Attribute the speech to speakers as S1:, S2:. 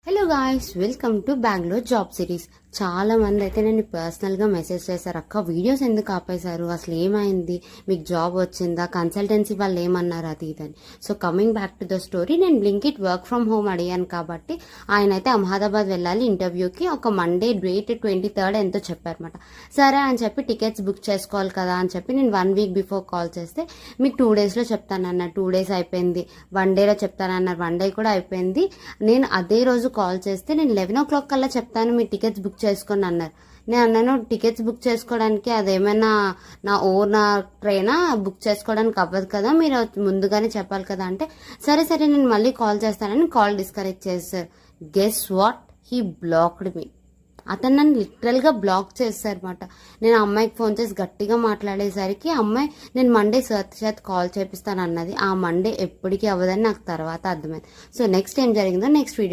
S1: Hello guys, welcome to Bengaluru job series. చాలా మంది అయితే నేను పర్సనల్గా మెసేజ్ చేశారు, అక్క వీడియోస్ ఎందుకు ఆపేశారు, అసలు ఏమైంది, మీకు జాబ్ వచ్చిందా, కన్సల్టెన్సీ వాళ్ళు ఏమన్నారు, అది ఇదని. So coming back to the story, నేను బ్లింకిట్ వర్క్ ఫ్రమ్ హోమ్ అడిగాను కాబట్టి ఆయన అయితే అహ్మదాబాద్ వెళ్ళాలి ఇంటర్వ్యూకి. ఒక మండే డేట్ 23rd ఎంతో చెప్పారన్నమాట. సరే అని చెప్పి టికెట్స్ బుక్ చేసుకోవాలి కదా అని చెప్పి నేను 1 week బిఫోర్ కాల్ చేస్తే మీకు 2 daysలో చెప్తానన్నారు. 2 days అయిపోయింది. 1 dayలో చెప్తానన్నారు. 1 day కూడా అయిపోయింది. నేను అదే రోజు కాల్ చేస్తే నేను 11 o'clock కల్లా చెప్తాను, మీ టికెట్స్ బుక్ చేసుకొని అన్నారు. నేను అన్నాను, టికెట్స్ బుక్ చేసుకోవడానికి అదేమైనా నా ఓన్ ట్రైనా, బుక్ చేసుకోవడానికి అవ్వదు కదా, మీరు ముందుగానే చెప్పాలి కదా అంటే, సరే సరే నేను మళ్ళీ కాల్ చేస్తానని కాల్ డిస్కనెక్ట్ చేశారు. గెస్ వాట్, హీ బ్లాక్డ్ మీ. అతను నన్ను లిటరల్గా బ్లాక్ చేశారన్నమాట. నేను అమ్మాయికి ఫోన్ చేసి గట్టిగా మాట్లాడేసరికి అమ్మాయి నేను మండే చేత కాల్ చేపిస్తాను అన్నది. ఆ మండే ఎప్పటికీ అవ్వదని నాకు తర్వాత అర్థమైంది. సో నెక్స్ట్ ఏం జరిగిందో నెక్స్ట్ వీడియో